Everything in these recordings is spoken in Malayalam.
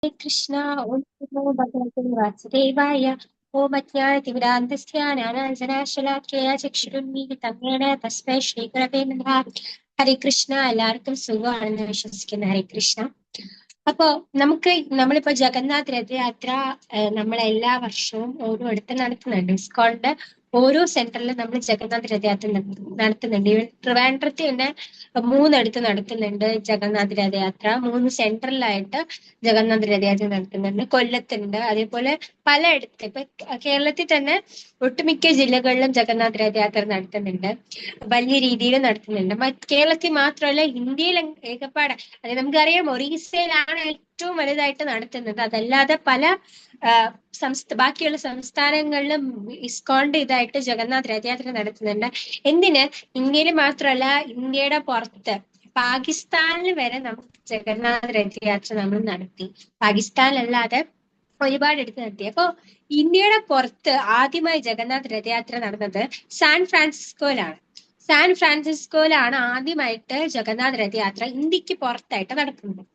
ഹരേ കൃഷ്ണ. ഓം നമോ ഭഗവതേ വാസുദേവായ. ഓം അജ്ഞാനതിമിരാന്ധസ്യ ജ്ഞാനാഞ്ജനാശലാഖ്യ ചക്ഷുരുന്മീലിതം യേന തസ്മൈ ശ്രീഗുരവേ നമഃ. ഹരേ കൃഷ്ണ. എല്ലാവർക്കും സുഖമാണെന്ന് വിശ്വസിക്കുന്നു. ഹരേ കൃഷ്ണ. അപ്പോ നമ്മളിപ്പോ ജഗന്നാഥ് രഥയാത്ര നമ്മളെല്ലാ വർഷവും ഓരോരുത്തർ നടത്തുന്നുണ്ട്. ഇസ്കോളിന്റെ ഓരോ സെന്ററിലും നമ്മൾ ജഗന്നാഥ് രഥയാത്ര നടത്തുന്നുണ്ട്. ട്രിവാൻഡ്രത്ത് തന്നെ മൂന്നിടത്ത് നടത്തുന്നുണ്ട് ജഗന്നാഥ് രഥയാത്ര. 3 സെന്ററിലായിട്ട് ജഗന്നാഥ് രഥയാത്ര നടത്തുന്നുണ്ട്. കൊല്ലത്തുണ്ട്, അതേപോലെ പലയിടത്ത് ഇപ്പൊ കേരളത്തിൽ തന്നെ ഒട്ടുമിക്ക ജില്ലകളിലും ജഗന്നാഥ് രഥയാത്ര നടത്തുന്നുണ്ട്. വലിയ രീതിയിൽ നടത്തുന്നുണ്ട്. കേരളത്തിൽ മാത്രമല്ല, ഇന്ത്യയിൽ ഏകപ്പാടെ അത് നമുക്കറിയാം. ഒറീസയിലാണ് ഏറ്റവും വലുതായിട്ട് നടത്തുന്നത്. അതല്ലാതെ പല ബാക്കിയുള്ള സംസ്ഥാനങ്ങളിലും ഇസ്കോണിന്റെ ഇതായിട്ട് ജഗന്നാഥ് രഥയാത്ര നടത്തുന്നുണ്ട്. എന്തിന്? ഇന്ത്യയിൽ മാത്രമല്ല, ഇന്ത്യയുടെ പുറത്ത് പാകിസ്ഥാനിൽ വരെ നമുക്ക് ജഗന്നാഥ് രഥയാത്ര നമ്മൾ നടത്തി. പാകിസ്ഥാനിലല്ലാതെ ഒരുപാട് എടുത്ത് നടത്തി. അപ്പോ ഇന്ത്യയുടെ പുറത്ത് ആദ്യമായി ജഗന്നാഥ് രഥയാത്ര നടന്നത് സാൻ ഫ്രാൻസിസ്കോയിലാണ്. സാൻ ഫ്രാൻസിസ്കോയിലാണ് ആദ്യമായിട്ട് ജഗന്നാഥ് രഥയാത്ര ഇന്ത്യക്ക് പുറത്തായിട്ട് നടക്കുന്നത്.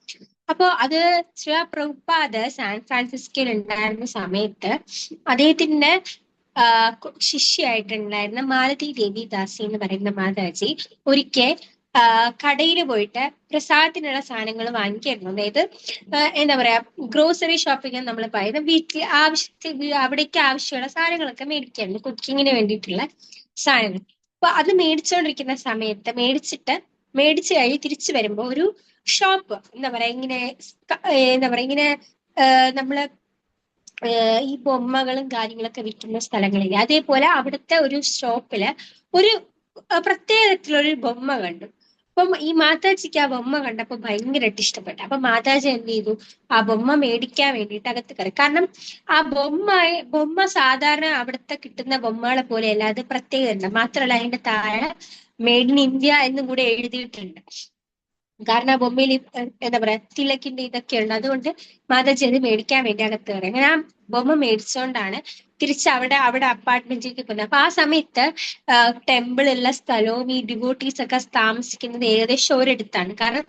അപ്പോ അത് ശ്രീ പ്രഭുപാദ് സാൻ ഫ്രാൻസിസ്കോയിൽ ഉണ്ടായിരുന്ന സമയത്ത് അദ്ദേഹത്തിന്റെ ശിഷ്യായിട്ടുണ്ടായിരുന്ന മാലതി ദേവി ദാസി എന്ന് പറയുന്ന മാതാജി ഒരിക്കൽ കടയിൽ പോയിട്ട് പ്രസാദത്തിനുള്ള സാധനങ്ങൾ വാങ്ങിക്കായിരുന്നു. അതായത് എന്താ പറയാ, ഗ്രോസറി ഷോപ്പിംഗ് നമ്മൾ പറയുന്നത് വീട്ടിൽ അവിടേക്ക് ആവശ്യമുള്ള സാധനങ്ങളൊക്കെ മേടിക്കായിരുന്നു, കുക്കിങ്ങിന് വേണ്ടിയിട്ടുള്ള സാധനങ്ങൾ. അപ്പൊ അത് മേടിച്ചുകൊണ്ടിരിക്കുന്ന സമയത്ത് മേടിച്ചു കഴിഞ്ഞ് തിരിച്ചു വരുമ്പോ ഒരു ഷോപ്പ്, എന്താ പറയാ, എന്താ പറയാ, ഇങ്ങനെ നമ്മള് ഈ ബൊമ്മകളും കാര്യങ്ങളൊക്കെ വിൽക്കുന്ന സ്ഥലങ്ങളില്ലേ, അതേപോലെ അവിടുത്തെ ഒരു ഷോപ്പില് ഒരു പ്രത്യേകത്തിലൊരു ബൊമ്മ കണ്ടു. അപ്പം ഈ മാതാജിക്ക് ആ ബൊമ്മ കണ്ടപ്പോ ഭയങ്കരമായിട്ട് ഇഷ്ടപ്പെട്ടു. അപ്പൊ മാതാജി എന്ത് ചെയ്തു? ആ ബൊമ്മ മേടിക്കാൻ വേണ്ടിയിട്ട് അകത്ത് കയറി. കാരണം ആ ബൊമ്മ സാധാരണ അവിടുത്തെ കിട്ടുന്ന ബൊമ്മകളെ പോലെയല്ല, അത് പ്രത്യേകത. മാത്രമല്ല, അതിന്റെ താഴെ മെയ്ഡ് ഇൻ ഇന്ത്യ എന്നും കൂടെ എഴുതിയിട്ടുണ്ട്. കാരണം ആ ബൊമ്മയിൽ എന്താ പറയാ, തിലക്കിന്റെ ഇതൊക്കെ ഉണ്ട്. അതുകൊണ്ട് മാതാജി അത് മേടിക്കാൻ വേണ്ടി അകത്ത് കയറി. അങ്ങനെ ആ ബൊമ്മ മേടിച്ചുകൊണ്ടാണ് തിരിച്ച് അവിടെ അപ്പാർട്ട്മെന്റിലേക്ക് പോകുന്നത്. അപ്പൊ ആ സമയത്ത് ടെമ്പിൾ ഉള്ള സ്ഥലവും ഈ ഡിവോട്ടീസ് ഒക്കെ താമസിക്കുന്നത് ഏകദേശം ഒരിടത്താണ്. കാരണം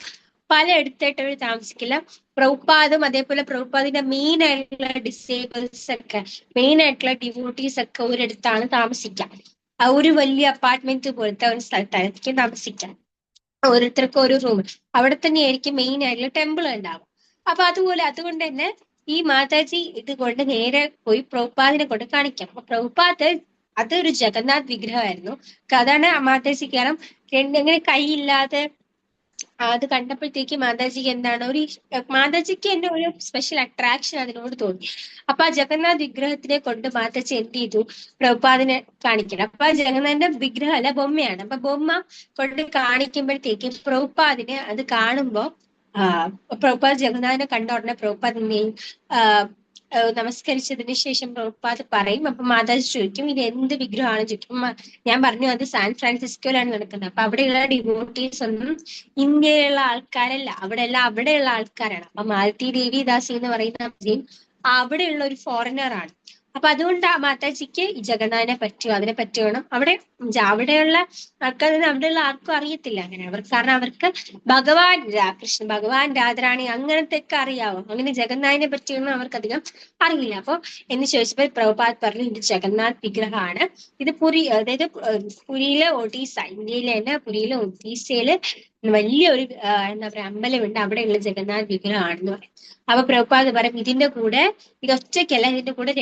പലയിടത്തായിട്ട് അവർ താമസിക്കില്ല. പ്രഭുപാദും അതേപോലെ പ്രഭുപാദിന്റെ മെയിൻ ആയിട്ടുള്ള ഡിസേബിൾസ് ഒക്കെ, മെയിൻ ആയിട്ടുള്ള ഡിവോട്ടീസ് ഒക്കെ ഒരിടത്താണ് താമസിക്കാം. ആ ഒരു വലിയ അപ്പാർട്ട്മെന്റ് പോലത്തെ ഒരു സ്ഥലത്തായിരിക്കും താമസിക്കാം. ഓരോരുത്തർക്കും ഒരു റൂം. അവിടെ തന്നെ ആയിരിക്കും മെയിൻ ആയിട്ടുള്ള ടെമ്പിൾ ഉണ്ടാവും. അപ്പൊ അതുകൊണ്ട് തന്നെ ഈ മാതാജി ഇതുകൊണ്ട് നേരെ പോയി പ്രഭുപാദിനെ കൊണ്ട് കാണിക്കാം. അപ്പൊ പ്രഭുപാദ് അതൊരു ജഗന്നാഥ് വിഗ്രഹമായിരുന്നു. അതാണ് മാതാജി. കാരണം എങ്ങനെ കൈയില്ലാതെ അത് കണ്ടപ്പോഴത്തേക്ക് മാതാജിക്ക് എന്താണ് മാതാജിക്ക് തന്നെ ഒരു സ്പെഷ്യൽ അട്രാക്ഷൻ അതിനോട് തോന്നി. അപ്പൊ ആ ജഗന്നാഥ് വിഗ്രഹത്തിനെ കൊണ്ട് മാതാജി എന്ത് ചെയ്തു? പ്രഭുപാദിനെ കാണിക്കണം. അപ്പൊ ആ ജഗന്നാഥന്റെ വിഗ്രഹം അല്ല, ബൊമ്മയാണ്. അപ്പൊ ബൊമ്മ കൊണ്ട് കാണിക്കുമ്പോഴത്തേക്ക് പ്രഭുപാദിനെ അത് കാണുമ്പോ പ്രഭുപാദ് ജഗന്നാഥനെ കണ്ട ഉടനെ പ്രഭുപാദിനെയും നമസ്കരിച്ചതിന് ശേഷം പ്രഭുപാദ് പറയും. അപ്പൊ മാതാജി ചോദിക്കും, ഇത് എന്ത് വിഗ്രഹമാണ് ചോദിക്കും. ഞാൻ പറഞ്ഞു, അത് സാൻ ഫ്രാൻസിസ്കോയിലാണ് നടക്കുന്നത്. അപ്പൊ അവിടെയുള്ള ഡിവോട്ടീസ് ഒന്നും ഇന്ത്യയിലുള്ള ആൾക്കാരല്ല, അവിടെയുള്ള ആൾക്കാരാണ്. അപ്പൊ മാലതി ദേവി ദാസി എന്ന് പറയുന്ന അവിടെയുള്ള ഒരു ഫോറിനർ ആണ്. അപ്പൊ അതുകൊണ്ട് ആ മാതാജിക്ക് ഈ ജഗന്നാഥനെ പറ്റിയോ അതിനെ പറ്റി വേണം അവിടെയുള്ള ആൾക്കാരൊന്നും അവിടെയുള്ള ആർക്കും അറിയത്തില്ല അങ്ങനെ. കാരണം അവർക്ക് ഭഗവാൻ രാധാറാണി അങ്ങനത്തെ ഒക്കെ അറിയാവും. അങ്ങനെ ജഗന്നാഥിനെ പറ്റിയൊന്നും അവർക്കധികം അറിയില്ല. അപ്പൊ എന്ന് ചോദിച്ചപ്പോൾ പ്രഭുപാദ് പറഞ്ഞു, ഇത് ജഗന്നാഥ് വിഗ്രഹമാണ്. ഇത് അതായത് പുരിയിലെ ഒഡീസ, ഇന്ത്യയിലെ തന്നെ പുരിയിലെ ഒഡീസയില് വലിയൊരു എന്താ പറയാ അമ്പലമുണ്ട്, അവിടെയുള്ള ജഗന്നാഥ് വിഗ്രഹമാണെന്ന് പറയും. അപ്പൊ പ്രഭുപാദ് പറയും, ഇതൊറ്റയ്ക്കല്ല, ഇതിന്റെ കൂടെ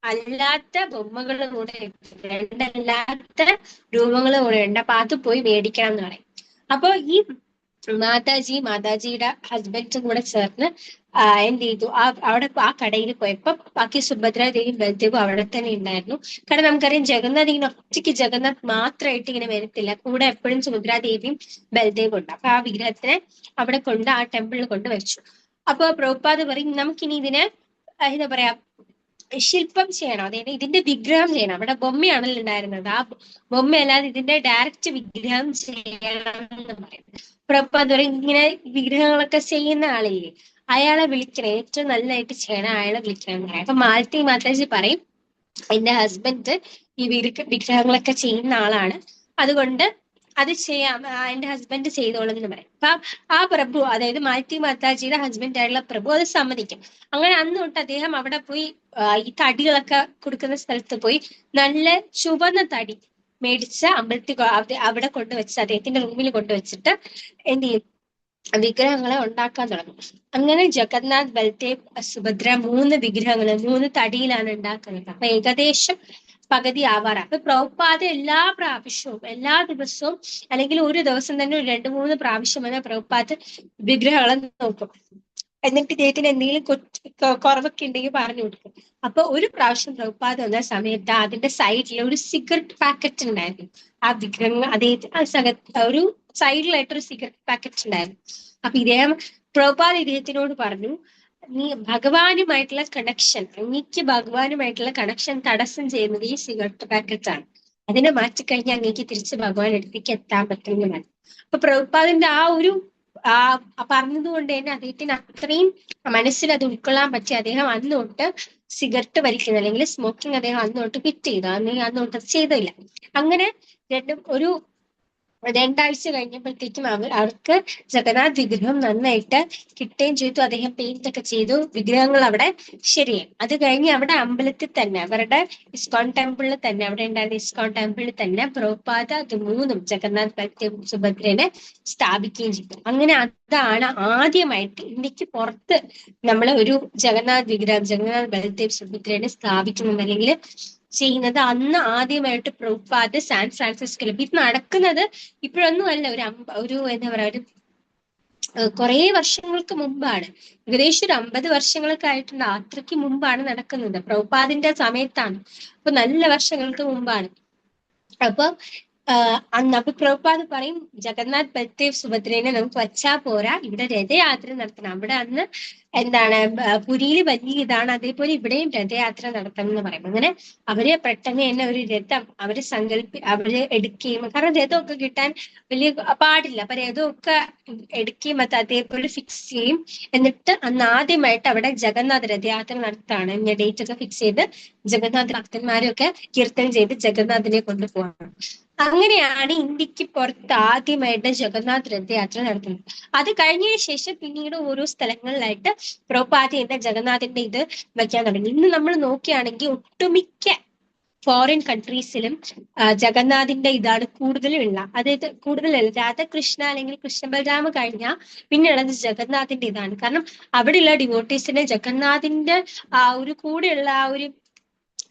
അല്ലാത്ത ബൊമ്മകളും കൂടെ ഉണ്ട്, രണ്ടല്ലാത്ത രൂപങ്ങളും കൂടെ ഉണ്ട്. അപ്പൊ അത് പോയി മേടിക്കണം എന്ന് പറയും. അപ്പൊ ഈ മാതാജിയുടെ ഹസ്ബൻഡും കൂടെ ചേർന്ന് എന്ത് ചെയ്തു? ആ കടയിൽ പോയപ്പോ ബാക്കി സുഭദ്രാദേവിയും ബൽദേവും അവിടെ തന്നെ ഉണ്ടായിരുന്നു. കാരണം നമുക്കറിയാം, ജഗന്നാഥ് ഇങ്ങനെ ഒറ്റയ്ക്ക് ജഗന്നാഥ് മാത്രമായിട്ട് ഇങ്ങനെ വരത്തില്ല, കൂടെ എപ്പോഴും സുഭദ്രാദേവിയും ബൽദേവും ഉണ്ട്. അപ്പൊ ആ വിഗ്രഹത്തിനെ അവിടെ ആ ടെമ്പിളിൽ കൊണ്ട് വെച്ചു. അപ്പൊ പ്രഭുപാദ് പറയും, നമുക്കിനി ഇതിനെ എന്താ പറയാ, ശില്പം ചെയ്യണം. അതായത് ഇതിന്റെ വിഗ്രഹം ചെയ്യണം. അവിടെ ബൊമ്മയാണല്ലോ ഉണ്ടായിരുന്നത്, ആ ബൊമ്മയല്ലാതെ ഇതിന്റെ ഡയറക്റ്റ് വിഗ്രഹം ചെയ്യണം എന്ന് പറയും. പ്രഭുപാദ് പറയും, ഇങ്ങനെ വിഗ്രഹങ്ങളൊക്കെ ചെയ്യുന്ന ആളില്ലേ, അയാളെ വിളിക്കണം, ഏറ്റവും നല്ലതായിട്ട് ചെയ്യണം, അയാളെ വിളിക്കണം എന്ന് പറയും. അപ്പൊ മാതാജി പറയും, എന്റെ ഹസ്ബൻഡ് ഈ വിഗ്രഹങ്ങളൊക്കെ ചെയ്യുന്ന ആളാണ്, അതുകൊണ്ട് അത് ചെയ്യാം, എന്റെ ഹസ്ബൻഡ് ചെയ്തോളും എന്ന് പറയും. അപ്പൊ ആ പ്രഭു, അതായത് മാലതി മാതാജിയുടെ ഹസ്ബൻഡ് ആയിട്ടുള്ള പ്രഭു അത് സമ്മതിക്കും. അങ്ങനെ അന്ന് തൊട്ട് അദ്ദേഹം അവിടെ പോയി ഈ തടികളൊക്കെ കൊടുക്കുന്ന സ്ഥലത്ത് പോയി നല്ല ചുവന്ന തടി മേടിച്ച് അമ്പലത്തിൽ അവിടെ കൊണ്ടുവച്ച് അദ്ദേഹത്തിന്റെ റൂമിൽ കൊണ്ടുവച്ചിട്ട് എന്ത് ചെയ്യും, വിഗ്രഹങ്ങളെ ഉണ്ടാക്കാൻ തുടങ്ങും. അങ്ങനെ ജഗന്നാഥ്, ബൽദേവ്, സുഭദ്ര 3 വിഗ്രഹങ്ങള് 3 തടിയിലാണ് ഉണ്ടാക്കുന്നത്. അപ്പൊ ഏകദേശം പകുതി ആവാറാണ്. അപ്പൊ പ്രഭുപാദ എല്ലാ പ്രാവശ്യവും, എല്ലാ ദിവസവും, അല്ലെങ്കിൽ ഒരു ദിവസം തന്നെ ഒരു 2-3 പ്രാവശ്യം വരെ പ്രഭുപാദ വിഗ്രഹങ്ങളെ നോക്കും. എന്നിട്ട് ഇദ്ദേഹത്തിന് എന്തെങ്കിലും കുറവൊക്കെ ഉണ്ടെങ്കിൽ പറഞ്ഞു കൊടുക്കും. അപ്പൊ ഒരു പ്രാവശ്യം പ്രഭുപാദ വന്ന സമയത്ത് അതിന്റെ സൈഡിൽ ഒരു സിഗരറ്റ് പാക്കറ്റ് ഉണ്ടായിരുന്നു. ആ വിഗ്രഹങ്ങൾ അദ്ദേഹത്തിന് ഒരു സൈഡിലായിട്ട് ഒരു സിഗരറ്റ് പാക്കറ്റ് ഉണ്ടായിരുന്നു. അപ്പൊ പ്രഭുപാദ് ഇദ്ദേഹത്തിനോട് പറഞ്ഞു, നീ ഭഗവാനുമായിട്ടുള്ള കണക്ഷൻ, അങ്ങേക്ക് ഭഗവാനുമായിട്ടുള്ള കണക്ഷൻ തടസ്സം ചെയ്യുന്നത് ഈ സിഗരറ്റ് പാക്കറ്റ് ആണ്. അതിനെ മാറ്റിക്കഴിഞ്ഞാൽ അങ്ങേക്ക് തിരിച്ച് ഭഗവാൻ അടുത്തേക്ക് എത്താൻ പറ്റുന്നതാണ്. അപ്പൊ പ്രഭുപാദിന്റെ ആ ഒരു പറഞ്ഞത് കൊണ്ട് തന്നെ അദ്ദേഹത്തിന് അത്രയും മനസ്സിൽ അത് ഉൾക്കൊള്ളാൻ പറ്റി. അദ്ദേഹം അന്ന് തൊട്ട് സിഗരറ്റ് വലിക്കുന്നത് അല്ലെങ്കിൽ സ്മോക്കിംഗ് അദ്ദേഹം അന്ന് തൊട്ട് ക്വിറ്റ് ചെയ്തു. അന്ന് തൊട്ട് ചെയ്തില്ല. അങ്ങനെ ഒരു 2 ആഴ്ച കഴിഞ്ഞപ്പോഴത്തേക്കും അവർക്ക് ജഗന്നാഥ് വിഗ്രഹം നന്നായിട്ട് കിട്ടുകയും ചെയ്തു. അദ്ദേഹം പെയിന്റ് ഒക്കെ ചെയ്തു, വിഗ്രഹങ്ങൾ അവിടെ ശരിയായി. അത് കഴിഞ്ഞ് അവിടെ അമ്പലത്തിൽ തന്നെ, അവരുടെ ഇസ്കോൺ ടെമ്പിളിൽ തന്നെ, അവിടെ ഉണ്ടായിരുന്ന ഇസ്കോൺ ടെമ്പിളിൽ തന്നെ പ്രഭുപാദ അത് 3 ജഗന്നാഥ്, ബൽദേവ്, സുഭദ്രനെ സ്ഥാപിക്കുകയും ചെയ്തു. അങ്ങനെ അതാണ് ആദ്യമായിട്ട് ഇന്ത്യക്ക് പുറത്ത് നമ്മൾ ഒരു ജഗന്നാഥ് വിഗ്രഹം, ജഗന്നാഥ്, ബൽദേവ്, സുഭദ്രനെ സ്ഥാപിക്കുന്നത് അല്ലെങ്കിൽ ചെയ്യുന്നത്. അന്ന് ആദ്യമായിട്ട് പ്രഭുപാദ് സാൻ ഫ്രാൻസിസ്കോയിൽ. ഇത് നടക്കുന്നത് ഇപ്പോഴൊന്നും അല്ല, ഒരു എന്താ പറയാ, ഒരു കുറെ വർഷങ്ങൾക്ക് മുമ്പാണ്. ഏകദേശം ഒരു 50 വർഷങ്ങളൊക്കെ ആയിട്ടുണ്ട്. അത്രയ്ക്ക് മുമ്പാണ് നടക്കുന്നത്, പ്രഭുപാദിന്റെ സമയത്താണ്. അപ്പൊ നല്ല വർഷങ്ങൾക്ക് മുമ്പാണ്. അപ്പൊ അപ്പൊ പ്രഭുപാദ് പറയും, ജഗന്നാഥ്, ബൽദേവ്, സുഭദ്രേനെ നമുക്ക് വച്ചാ പോരാ, ഇവിടെ രഥയാത്ര നടത്തണം. അവിടെ അന്ന് എന്താണ് പുരിയിൽ വലിയ ഇതാണ്, അതേപോലെ ഇവിടെയും രഥയാത്ര നടത്തണം എന്ന് പറയും. അങ്ങനെ അവര് പെട്ടെന്ന് തന്നെ ഒരു രഥം അവര് എടുക്കുകയും, കാരണം രഥമൊക്കെ കിട്ടാൻ വലിയ പാടില്ല. അപ്പൊ രഥമൊക്കെ എടുക്കുകയും അത് അതേപോലെ ഫിക്സ് ചെയ്യും. എന്നിട്ട് അന്ന് ആദ്യമായിട്ട് അവിടെ ജഗന്നാഥ് രഥയാത്ര നടത്താണ്. ഇന്ന ഡേറ്റ് ഒക്കെ ഫിക്സ് ചെയ്ത് ജഗന്നാഥ് ഭക്തന്മാരൊക്കെ കീർത്തനം ചെയ്ത് ജഗന്നാഥിനെ കൊണ്ടുപോകണം. അങ്ങനെയാണ് ഇന്ത്യക്ക് പുറത്ത് ആദ്യമായിട്ട് ജഗന്നാഥ് രഥയാത്ര നടത്തുന്നത്. അത് കഴിഞ്ഞതിന് ശേഷം പിന്നീട് ഓരോ സ്ഥലങ്ങളിലായിട്ട് പ്രഭുപാദ് എന്ന ജഗന്നാഥിന്റെ ഇത് വയ്ക്കാൻ തുടങ്ങി. ഇന്ന് നമ്മൾ നോക്കുകയാണെങ്കിൽ ഒട്ടുമിക്ക ഫോറിൻ കൺട്രീസിലും ജഗന്നാഥിന്റെ ഇതാണ് കൂടുതലും ഉള്ള. അതായത് കൂടുതലല്ല, രാധാകൃഷ്ണ അല്ലെങ്കിൽ കൃഷ്ണ ബലരാമ കഴിഞ്ഞാൽ പിന്നെയുള്ളത് ജഗന്നാഥിന്റെ ഇതാണ്. കാരണം അവിടെയുള്ള ഡിവോട്ടീസിന് ജഗന്നാഥിന്റെ ഒരു കൂടെയുള്ള ആ ഒരു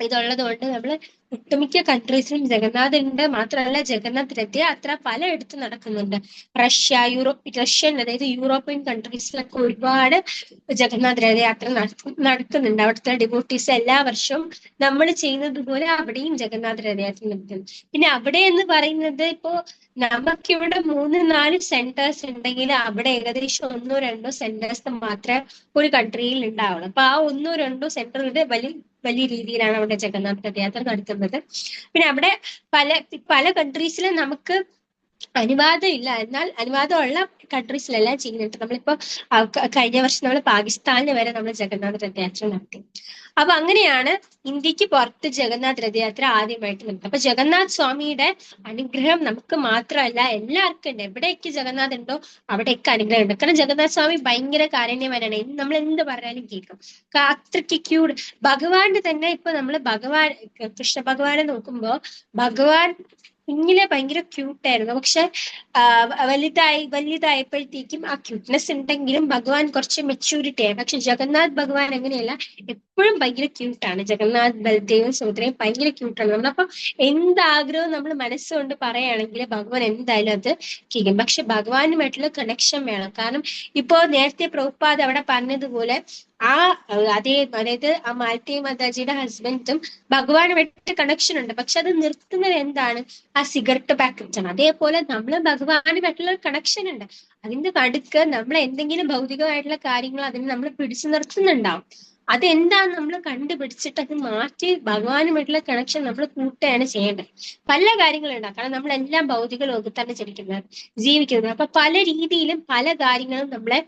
ഇതുള്ളത് കൊണ്ട് നമ്മൾ ഒട്ടുമിക്ക കൺട്രീസിലും ജഗന്നാഥുണ്ട്. മാത്രമല്ല ജഗന്നാഥ് രഥയാത്ര പലയിടത്തും നടക്കുന്നുണ്ട്. റഷ്യൻ അതായത് യൂറോപ്യൻ കൺട്രീസിലൊക്കെ ഒരുപാട് ജഗന്നാഥ് രഥയാത്ര നടക്കുന്നുണ്ട്. അവിടുത്തെ ഡിവോട്ടീസ് എല്ലാ വർഷവും നമ്മൾ ചെയ്യുന്നത് പോലെ അവിടെയും ജഗന്നാഥ് രഥയാത്ര നടത്തുന്നു. പിന്നെ അവിടെ എന്ന് പറയുന്നത് ഇപ്പോ നമുക്കിവിടെ 3-4 സെന്റേഴ്സ് ഉണ്ടെങ്കിൽ അവിടെ ഏകദേശം 1-2 സെന്റേഴ്സ് മാത്രമേ ഒരു കൺട്രിയിൽ ഉണ്ടാവുള്ളൂ. അപ്പൊ ആ 1-2 സെന്ററുകളുടെ വലിയ രീതിയിലാണ് അവിടെ ജഗന്നാഥ് രഥയാത്ര നടത്തുന്നത്. പിന്നെ അവിടെ പല കൺട്രീസിലും നമുക്ക് അനുവാദം ഇല്ല, എന്നാൽ അനുവാദമുള്ള കൺട്രീസിലെല്ലാം ചെയ്യുന്നുണ്ട്. നമ്മളിപ്പോ കഴിഞ്ഞ വർഷം നമ്മൾ പാകിസ്ഥാനിൽ വരെ നമ്മൾ ജഗന്നാഥ് രഥയാത്ര നടത്തി. അപ്പൊ അങ്ങനെയാണ് ഇന്ത്യക്ക് പുറത്ത് ജഗന്നാഥ് രഥയാത്ര ആദ്യമായിട്ട് നടത്തുന്നത്. അപ്പൊ ജഗന്നാഥ് സ്വാമിയുടെ അനുഗ്രഹം നമുക്ക് മാത്രമല്ല എല്ലാവർക്കും ഉണ്ട്. എവിടെയൊക്കെ ജഗന്നാഥ് ഉണ്ടോ അവിടെയൊക്കെ അനുഗ്രഹം ഉണ്ട്. കാരണം ജഗന്നാഥ് സ്വാമി ഭയങ്കര കാരുണ്യവാനാണ്. നമ്മൾ എന്ത് പറഞ്ഞാലും കേൾക്കും. അത്രയ്ക്ക് ക്യൂട്. ഭഗവാന്റെ തന്നെ ഇപ്പൊ നമ്മൾ കൃഷ്ണ ഭഗവാനെ നോക്കുമ്പോ ഭഗവാൻ കുഞ്ഞിലെ ഭയങ്കര ക്യൂട്ടായിരുന്നു. പക്ഷെ വലുതായപ്പോഴത്തേക്കും ആ ക്യൂട്ട്നെസ് ഉണ്ടെങ്കിലും ഭഗവാൻ കുറച്ച് മെച്യൂരിറ്റി ആയി. പക്ഷെ ജഗന്നാഥ് ഭഗവാൻ അങ്ങനെയല്ല, എപ്പോഴും ഭയങ്കര ക്യൂട്ടാണ്. ജഗന്നാഥ്, ബൽദേവും, സുഭദ്രയും ഭയങ്കര ക്യൂട്ടാണ്. നമ്മളപ്പോ എന്താഗ്രഹവും നമ്മൾ മനസ്സുകൊണ്ട് പറയുകയാണെങ്കിൽ ഭഗവാൻ എന്തായാലും അത് ചെയ്യും. പക്ഷെ ഭഗവാനുമായിട്ടുള്ള കണക്ഷൻ വേണം. കാരണം ഇപ്പോ നേരത്തെ പ്രഭുപാദ് അവിടെ പറഞ്ഞതുപോലെ അതായത് ആ മാലതി മാതാജിയുടെ ഹസ്ബൻഡും ഭഗവാനുമായിട്ട് കണക്ഷൻ ഉണ്ട്. പക്ഷെ അത് നിർത്തുന്നത് എന്താണ്, ആ സിഗരറ്റ് പാക്കറ്റ് ആണ്. അതേപോലെ നമ്മൾ ഭഗവാനുമായിട്ടുള്ള കണക്ഷൻ ഉണ്ട്, അതിന്റെ നടുക്ക് നമ്മൾ എന്തെങ്കിലും ഭൗതികമായിട്ടുള്ള കാര്യങ്ങൾ അതിന് നമ്മൾ പിടിച്ചു നിർത്തുന്നുണ്ടാവും. അതെന്താന്ന് നമ്മൾ കണ്ടുപിടിച്ചിട്ട് അത് മാറ്റി ഭഗവാനുമായിട്ടുള്ള കണക്ഷൻ നമ്മൾ കൂട്ടുകയാണ് ചെയ്യേണ്ടത്. പല കാര്യങ്ങളുണ്ടാവും. കാരണം നമ്മളെല്ലാം ഭൗതിക ലോകത്താണ് ജീവിക്കുന്നത്. അപ്പൊ പല രീതിയിലും പല കാര്യങ്ങളും നമ്മളെ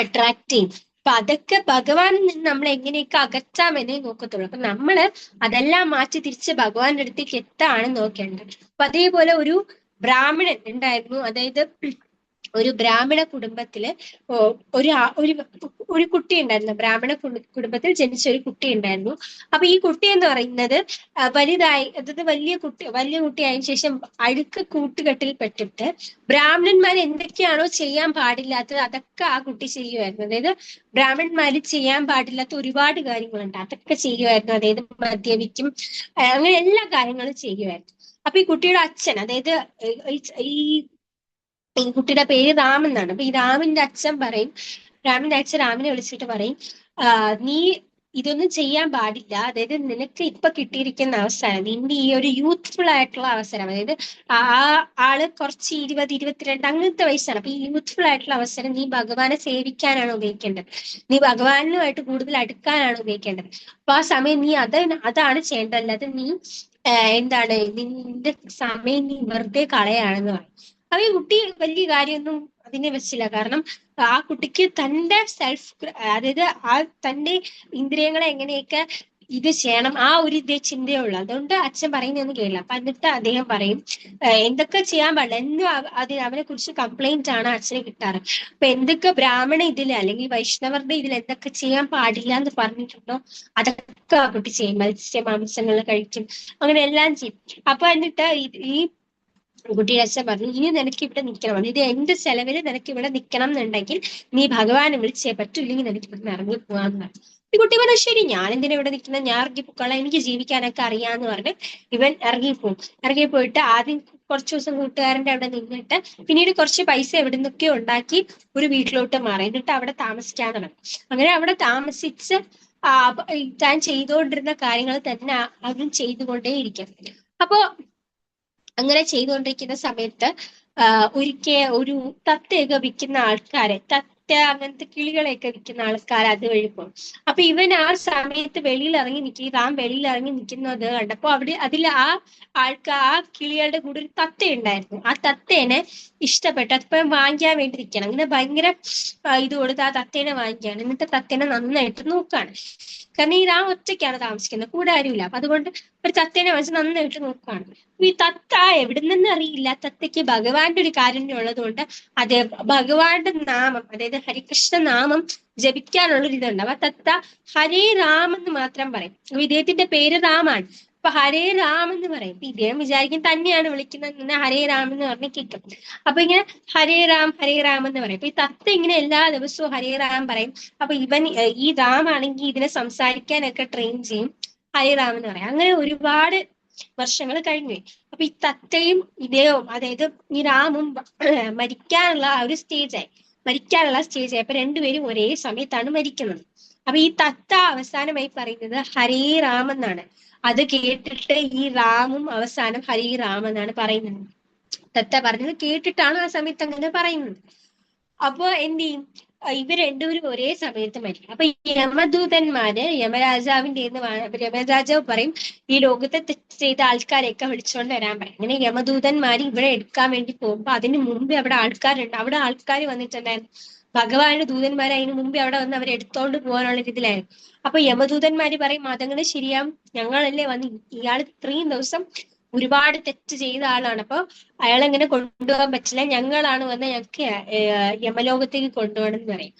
അട്രാക്ട് ചെയ്യും. അപ്പൊ അതൊക്കെ ഭഗവാനിൽ നിന്ന് നമ്മൾ എങ്ങനെയൊക്കെ അകറ്റാമെന്നേ നോക്കത്തുള്ളൂ. അപ്പൊ നമ്മള് അതെല്ലാം മാറ്റി തിരിച്ച് ഭഗവാന്റെ അടുത്തേക്ക് എത്താണ് നോക്കേണ്ടത്. അപ്പൊ അതേപോലെ ഒരു ബ്രാഹ്മണൻ ഉണ്ടായിരുന്നു. അതായത് ഒരു ബ്രാഹ്മണ കുടുംബത്തില് ഒരു ഒരു കുട്ടി ഉണ്ടായിരുന്നു. ബ്രാഹ്മണ കുടുംബത്തിൽ ജനിച്ച ഒരു കുട്ടി ഉണ്ടായിരുന്നു. അപ്പൊ ഈ കുട്ടി എന്ന് പറയുന്നത് വലുതായി, അതായത് വലിയ കുട്ടിയായതിനു ശേഷം അഴുക്ക് കൂട്ടുകെട്ടിൽ പെട്ടിട്ട് ബ്രാഹ്മണന്മാർ എന്തൊക്കെയാണോ ചെയ്യാൻ പാടില്ലാത്തത് അതൊക്കെ ആ കുട്ടി ചെയ്യുമായിരുന്നു. അതായത് ബ്രാഹ്മണന്മാര് ചെയ്യാൻ പാടില്ലാത്ത ഒരുപാട് കാര്യങ്ങളുണ്ട്, അതൊക്കെ ചെയ്യുമായിരുന്നു. അതായത് മദ്യപിക്കും, അങ്ങനെ എല്ലാ കാര്യങ്ങളും ചെയ്യുമായിരുന്നു. അപ്പൊ ഈ കുട്ടിയുടെ അച്ഛൻ, അതായത് ഈ ഈ കുട്ടിയുടെ പേര് രാം എന്നാണ്. അപ്പൊ ഈ രാമിന്റെ അച്ഛൻ പറയും, രാമിന്റെ അച്ഛൻ രാമിനെ വിളിച്ചിട്ട് പറയും, നീ ഇതൊന്നും ചെയ്യാൻ പാടില്ല. അതായത് നിനക്ക് ഇപ്പൊ കിട്ടിയിരിക്കുന്ന അവസരം, നിന്റെ ഈ ഒരു യൂത്ത്ഫുൾ ആയിട്ടുള്ള അവസരം, അതായത് ആ ആള് കുറച്ച് 20-22 അങ്ങനത്തെ വയസ്സാണ്. അപ്പൊ ഈ യൂത്ത്ഫുൾ ആയിട്ടുള്ള അവസരം നീ ഭഗവാനെ സേവിക്കാനാണ് ഉപയോഗിക്കേണ്ടത്, നീ ഭഗവാനുമായിട്ട് കൂടുതൽ അടുക്കാനാണ് ഉപയോഗിക്കേണ്ടത്. അപ്പൊ ആ സമയം നീ അതാണ് ചെയ്യേണ്ടത്, അല്ലാതെ നീ എന്താണ് നിന്റെ സമയം നീ വെറുതെ കളയാണെന്ന് പറയും. അപ്പൊ ഈ കുട്ടി വലിയ കാര്യമൊന്നും അതിനെ വെച്ചില്ല. കാരണം ആ കുട്ടിക്ക് തന്റെ അതായത് ആ തന്റെ ഇന്ദ്രിയങ്ങളെ എങ്ങനെയൊക്കെ ഇത് ചെയ്യണം ആ ഒരു ഇതേ ചിന്തയുള്ളൂ. അതുകൊണ്ട് അച്ഛൻ പറയുന്നൊന്നും കേളില്ല. അപ്പൊ എന്നിട്ട് അദ്ദേഹം പറയും, എന്തൊക്കെ ചെയ്യാൻ പാടില്ല എന്നും അവനെ കുറിച്ച് കംപ്ലൈന്റ് ആണ് അച്ഛനെ കിട്ടാറ്. അപ്പൊ എന്തൊക്കെ ബ്രാഹ്മണ ഇതില് അല്ലെങ്കിൽ വൈഷ്ണവരുടെ ഇതിൽ എന്തൊക്കെ ചെയ്യാൻ പാടില്ല എന്ന് പറഞ്ഞിട്ടുണ്ടോ അതൊക്കെ ആ കുട്ടി ചെയ്യും. മാംസങ്ങൾ കഴിക്കും, അങ്ങനെ എല്ലാം ചെയ്യും. അപ്പൊ എന്നിട്ട് ഈ കുട്ടിയുടെ അച്ഛൻ പറഞ്ഞു, ഇനി നിനക്ക് ഇവിടെ നിൽക്കണം, ഇത് എന്റെ ചെലവില് നിനക്ക് ഇവിടെ നിൽക്കണം എന്നുണ്ടെങ്കിൽ നീ ഭഗവാനെ വിളിച്ചേ പറ്റൂ, ഇല്ലെങ്കിൽ നിനക്ക് ഇവിടെ ഇറങ്ങി പോവാന്ന് പറഞ്ഞു. ഈ കുട്ടി പറഞ്ഞു, ശരി, ഞാൻ എന്തിനാ ഇവിടെ നിൽക്കുന്നത്, ഞാൻ ഇറങ്ങി പൊക്കോളാം, എനിക്ക് ജീവിക്കാനൊക്കെ അറിയാന്ന് പറഞ്ഞ് ഇവൻ ഇറങ്ങിപ്പോവും. ഇറങ്ങിപ്പോയിട്ട് ആദ്യം കുറച്ചു ദിവസം കൂട്ടുകാരന്റെ അവിടെ നിന്നിട്ട് പിന്നീട് കുറച്ച് പൈസ എവിടെ നിന്നൊക്കെയോ ഉണ്ടാക്കി ഒരു വീട്ടിലോട്ട് മാറി. എന്നിട്ട് അവിടെ താമസിക്കാൻ തുടങ്ങി. അങ്ങനെ അവിടെ താമസിച്ച് താൻ ചെയ്തുകൊണ്ടിരുന്ന കാര്യങ്ങൾ തന്നെ അവൻ ചെയ്തുകൊണ്ടേയിരിക്കും. അപ്പോ അങ്ങനെ ചെയ്തുകൊണ്ടിരിക്കുന്ന സമയത്ത് ഒരു തത്തയൊക്കെ വിൽക്കുന്ന ആൾക്കാരെ, തത്ത അങ്ങനത്തെ കിളികളെയൊക്കെ വിൽക്കുന്ന ആൾക്കാർ അതുവഴി പോകും. അപ്പൊ ഇവൻ ആ സമയത്ത് വെളിയിൽ ഇറങ്ങി നിൽക്കും, താൻ വെളിയിൽ ഇറങ്ങി നിൽക്കുന്നത് കണ്ടപ്പോ അതിൽ ആ കിളികളുടെ കൂടെ ഒരു തത്ത ഉണ്ടായിരുന്നു. ആ തത്തേനെ ഇഷ്ടപ്പെട്ടു. അതിപ്പം വാങ്ങിക്കാൻ വേണ്ടി നിൽക്കണം. അങ്ങനെ ഭയങ്കര ഇത് കൊടുത്ത് ആ തത്തേനെ വാങ്ങിക്കുകയാണ്. എന്നിട്ട് തത്തേനെ നന്നായിട്ട് നോക്കുകയാണ്. കാരണം ഈ രാം ഒറ്റയ്ക്കാണ് താമസിക്കുന്നത്, കൂടെ ആരുമില്ല. അപ്പൊ അതുകൊണ്ട് ഒരു തത്തേനെ വെച്ച് നന്നായിട്ട് നോക്കുകയാണ്. ഈ തത്ത എവിടെ നിന്ന് അറിയില്ല, തത്തയ്ക്ക് ഭഗവാന്റെ ഒരു കാരുണ്യം ഉള്ളത് കൊണ്ട് അത് ഭഗവാന്റെ നാമം, അതായത് ഹരികൃഷ്ണ നാമം ജപിക്കാനുള്ള ഒരു ഇതുണ്ട്. അപ്പൊ തത്ത ഹരേ രാം എന്ന് മാത്രം പറയും. അപ്പൊ ഇദ്ദേഹത്തിന്റെ പേര് രാമാണ്. അപ്പൊ ഹരേ രാം എന്ന് പറയും. അപ്പൊ ഇദ്ദേഹം വിചാരിക്കും തന്നെയാണ് വിളിക്കുന്നത്, ഹരേ രാം എന്ന് പറഞ്ഞ് കേൾക്കും. അപ്പൊ ഇങ്ങനെ ഹരേ രാം എന്ന് പറയും. അപ്പൊ ഈ തത്ത ഇങ്ങനെ എല്ലാ ദിവസവും ഹരേ രാം പറയും. അപ്പൊ ഈ രാം ആണെങ്കിൽ ഇതിനെ സംസാരിക്കാനൊക്കെ ട്രെയിൻ ചെയ്യും, ഹരേ രാം എന്ന് പറയാം. അങ്ങനെ ഒരുപാട് വർഷങ്ങൾ കഴിഞ്ഞു. അപ്പൊ ഈ തത്തയും ഇദ്ദേഹവും, അതായത് ഈ രാമും മരിക്കാനുള്ള ആ ഒരു സ്റ്റേജായി. അപ്പൊ രണ്ടുപേരും ഒരേ സമയത്താണ് മരിക്കുന്നത്. അപ്പൊ ഈ തത്ത അവസാനമായി പറയുന്നത് ഹരേ രാം എന്നാണ്. അത് കേട്ടിട്ട് ഈ രാമും അവസാനം ഹരേ രാം എന്നാണ് പറയുന്നത്. തത്ത പറഞ്ഞത് കേട്ടിട്ടാണ് ആ സമയത്ത് അങ്ങനെ പറയുന്നത്. അപ്പൊ എന്ത് ചെയ്യും, ഇവർ രണ്ടുപേരും ഒരേ സമയത്ത് മരിക്കും. അപ്പൊ യമദൂതന്മാര് യമരാജാവ് പറയും, ഈ ലോകത്തെ തെറ്റ് ചെയ്ത ആൾക്കാരെയൊക്കെ വിളിച്ചുകൊണ്ട് വരാൻ പറയും. അങ്ങനെ യമദൂതന്മാര് ഇവിടെ എടുക്കാൻ വേണ്ടി പോകുമ്പോ അതിന് മുമ്പ് അവിടെ ആൾക്കാരുണ്ട്. അവിടെ ആൾക്കാർ വന്നിട്ടുണ്ടായിരുന്നു. ഭഗവാന്റെ ദൂതന്മാർ അതിന് മുമ്പേ അവിടെ വന്ന് അവരെ എടുത്തോണ്ട് പോകാനുള്ള ഇതിലായിരുന്നു. അപ്പൊ യമദൂതന്മാര് പറയും, മതങ്ങൾ ശരിയാവും, ഞങ്ങളല്ലേ വന്ന്, ഇയാൾ ഇത്രയും ദിവസം ഒരുപാട് തെറ്റ് ചെയ്ത ആളാണ്, അപ്പൊ അയാളെങ്ങനെ കൊണ്ടുപോകാൻ പറ്റില്ല, ഞങ്ങളാണ് വന്ന് ഞങ്ങൾക്ക് യമലോകത്തേക്ക് കൊണ്ടുപോകണം എന്ന് പറയും.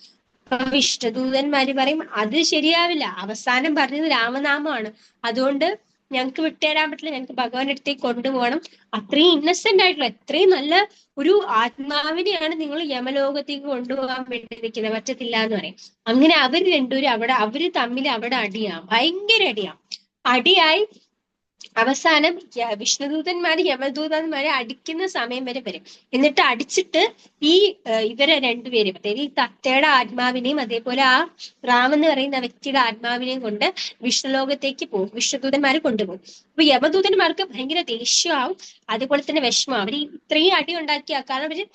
അപ്പൊ വിഷ്ണുദൂതന്മാര് പറയും, അത് ശരിയാവില്ല, അവസാനം പറഞ്ഞത് രാമനാമമാണ്, അതുകൊണ്ട് ഞങ്ങൾക്ക് വിട്ടുതരാൻ പറ്റില്ല, ഞങ്ങൾക്ക് ഭഗവാന്റെ അടുത്തേക്ക് കൊണ്ടുപോകണം. അത്രയും ഇന്നസെന്റ് ആയിട്ടുള്ള അത്രയും നല്ല ഒരു ആത്മാവിനെയാണ് നിങ്ങൾ യമലോകത്തേക്ക് കൊണ്ടുപോകാൻ വേണ്ടി നിൽക്കുന്നത്, പറ്റത്തില്ല എന്ന് പറയും. അങ്ങനെ അവർ രണ്ടുപേരും അവര് തമ്മിൽ അവിടെ ഭയങ്കര അടിയായി. അവസാനം വിഷ്ണുദൂതന്മാര് യമദൂതന്മാരെ അടിക്കുന്ന സമയം വരെ വരും. എന്നിട്ട് അടിച്ചിട്ട് ഈ ഇവരെ രണ്ടുപേരും, അതായത് ഈ തത്തയുടെ ആത്മാവിനെയും അതേപോലെ ആ റാം എന്ന് പറയുന്ന വ്യക്തിയുടെ ആത്മാവിനെയും കൊണ്ട് വിഷ്ണുലോകത്തേക്ക് പോകും, വിഷ്ണുദൂതന്മാര് കൊണ്ടുപോകും. അപ്പൊ യമദൂതന്മാർക്ക് ഭയങ്കര ദേഷ്യമാവും, അതുപോലെ തന്നെ വിഷമം. അവര് ഇത്രയും അടി ഉണ്ടാക്കിയ കാരണം അവര്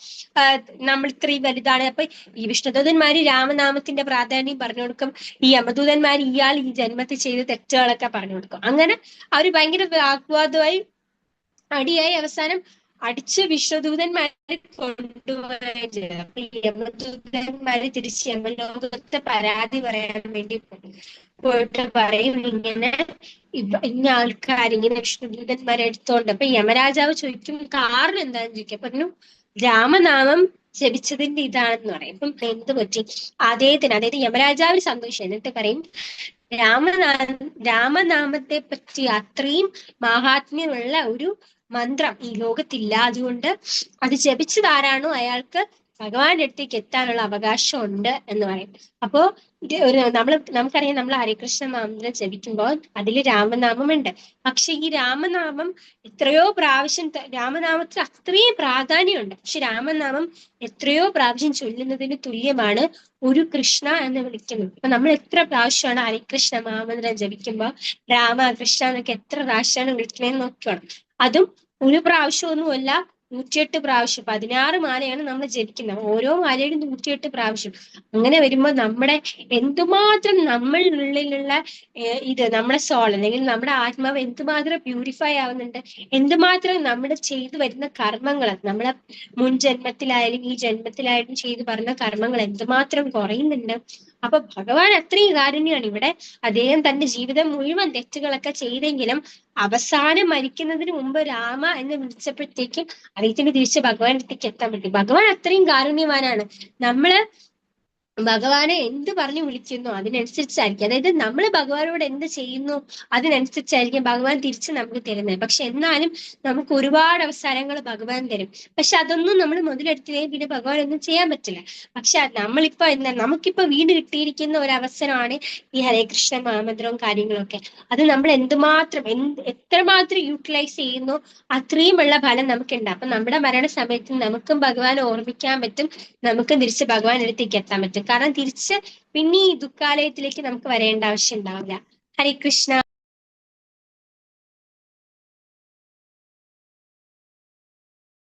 നമ്മൾ ഇത്രയും വലുതാണ്. അപ്പൊ ഈ വിഷ്ണുദൂതന്മാര് രാമനാമത്തിന്റെ പ്രാധാന്യം പറഞ്ഞു കൊടുക്കും, ഈ യമദൂതന്മാര് ഇയാൾ ഈ ജന്മത്തിൽ ചെയ്ത തെറ്റുകളൊക്കെ പറഞ്ഞു കൊടുക്കും. അങ്ങനെ അവര് ഭയങ്കര വാഗ്വാദമായി അടിയായി അവസാനം അടിച്ച് വിശ്വദൂതന്മാരെ കൊണ്ടുപോവുകയും ചെയ്തു. അപ്പൊ യമദൂതന്മാര് തിരിച്ച് യമലോകത്തെ പരാതി പറയാൻ വേണ്ടി പോകും. പോയിട്ട് പറയും ഇങ്ങനെ ഇന്ന ആൾക്കാർ ഇങ്ങനെ വിഷ്ണുദൂതന്മാരെ എടുത്തോണ്ട്. അപ്പൊ യമരാജാവ് ചോദിക്കും കാരണം എന്താണെന്ന് ചോദിക്കും. പറഞ്ഞു രാമനാമം ജപിച്ചതിന്റെ ഇതാണെന്ന് പറയും. ഇപ്പം എന്ത് പറ്റി അദ്ദേഹത്തിന്, അതായത് യമരാജാവിന് സന്തോഷം. എന്നിട്ട് പറയും രാമനാമത്തെ പറ്റി അത്രയും മാഹാത്മ്യമുള്ള ഒരു മന്ത്രം ഈ ലോകത്തില്ല. അതുകൊണ്ട് അത് ജപിച്ചതാരാണോ അയാൾക്ക് ഭഗവാന്റെ അടുത്തേക്ക് എത്താനുള്ള അവകാശം ഉണ്ട് എന്ന് പറയും. അപ്പോ ഇത് നമുക്കറിയാം, നമ്മൾ ഹരികൃഷ്ണ മന്ത്രം ജപിക്കുമ്പോൾ അതിൽ രാമനാമമുണ്ട്. പക്ഷെ ഈ രാമനാമം എത്രയോ പ്രാവശ്യം, രാമനാമത്തിൽ അത്രയും പ്രാധാന്യമുണ്ട്. പക്ഷെ രാമനാമം എത്രയോ പ്രാവശ്യം ചൊല്ലുന്നതിന് തുല്യമാണ് ഒരു കൃഷ്ണ എന്ന് വിളിക്കുന്നത്. അപ്പൊ നമ്മൾ എത്ര പ്രാവശ്യമാണ് ഹരികൃഷ്ണ മഹാമന്ത്രം ജപിക്കുമ്പോൾ രാമ കൃഷ്ണ എന്നൊക്കെ എത്ര പ്രാവശ്യമാണ് വിളിക്കണേന്ന് നോക്കണം. അതും ഒരു പ്രാവശ്യമൊന്നുമല്ല, 108 പ്രാവശ്യം. 16 മാലയാണ് നമ്മൾ ജപിക്കുന്നത്. ഓരോ മാലയിലും 108 പ്രാവശ്യം. അങ്ങനെ വരുമ്പോൾ നമ്മുടെ എന്തുമാത്രം നമ്മളുള്ളിലുള്ള നമ്മുടെ സോൾ അല്ലെങ്കിൽ നമ്മുടെ ആത്മാവ് എന്തുമാത്രം പ്യൂരിഫൈ ആവുന്നുണ്ട്, എന്തുമാത്രം നമ്മൾ ചെയ്തു വരുന്ന കർമ്മങ്ങൾ, നമ്മളെ മുൻ ജന്മത്തിലായാലും ഈ ജന്മത്തിലായാലും ചെയ്തു പറഞ്ഞ കർമ്മങ്ങൾ എന്തുമാത്രം കുറയുന്നുണ്ട്. അപ്പൊ ഭഗവാൻ അത്രയും കാരുണ്യമാണ്. ഇവിടെ അദ്ദേഹം തന്റെ ജീവിതം മുഴുവൻ തെറ്റുകളൊക്കെ ചെയ്തെങ്കിലും അവസാനം മരിക്കുന്നതിന് മുമ്പ് രാമ എന്ന് വിളിച്ചപ്പോഴത്തേക്കും അദ്ദേഹത്തിന് തിരിച്ച് ഭഗവാന്റെ അടുത്തേക്ക് എത്താൻ പറ്റി. ഭഗവാൻ അത്രയും കാരുണ്യവാനാണ്. നമ്മള് ഭഗവാനെ എന്ത് പറഞ്ഞു വിളിക്കുന്നു അതിനനുസരിച്ചായിരിക്കും, അതായത് നമ്മൾ ഭഗവാനോട് എന്ത് ചെയ്യുന്നു അതിനനുസരിച്ചായിരിക്കും ഭഗവാൻ തിരിച്ച് നമുക്ക് തരുന്നത്. പക്ഷെ എന്നാലും നമുക്ക് ഒരുപാട് അവസരങ്ങൾ ഭഗവാൻ തരും. പക്ഷെ അതൊന്നും നമ്മൾ മുതലെടുത്തില്ലെങ്കിൽ പിന്നെ ഭഗവാൻ ഒന്നും ചെയ്യാൻ പറ്റില്ല. പക്ഷെ നമ്മളിപ്പോ നമുക്കിപ്പോ വീട് കിട്ടിയിരിക്കുന്ന ഒരു അവസരമാണ് ഈ ഹരേ കൃഷ്ണ മഹാമന്ത്രവും കാര്യങ്ങളൊക്കെ. അത് നമ്മൾ എത്രമാത്രം യൂട്ടിലൈസ് ചെയ്യുന്നു അത്രയുമുള്ള ഫലം നമുക്കുണ്ട്. അപ്പൊ നമ്മുടെ മരണസമയത്ത് നമുക്കും ഭഗവാനെ ഓർമ്മിക്കാൻ പറ്റും, നമുക്കും തിരിച്ച് ഭഗവാൻ അടുത്തേക്ക് എത്താൻ പറ്റും. കാരണം തിരിച്ച് പിന്നെ ഈ ദുഃഖാലയത്തിലേക്ക് നമുക്ക് വരേണ്ട ആവശ്യം ഉണ്ടാവില്ല. ഹരേ കൃഷ്ണ.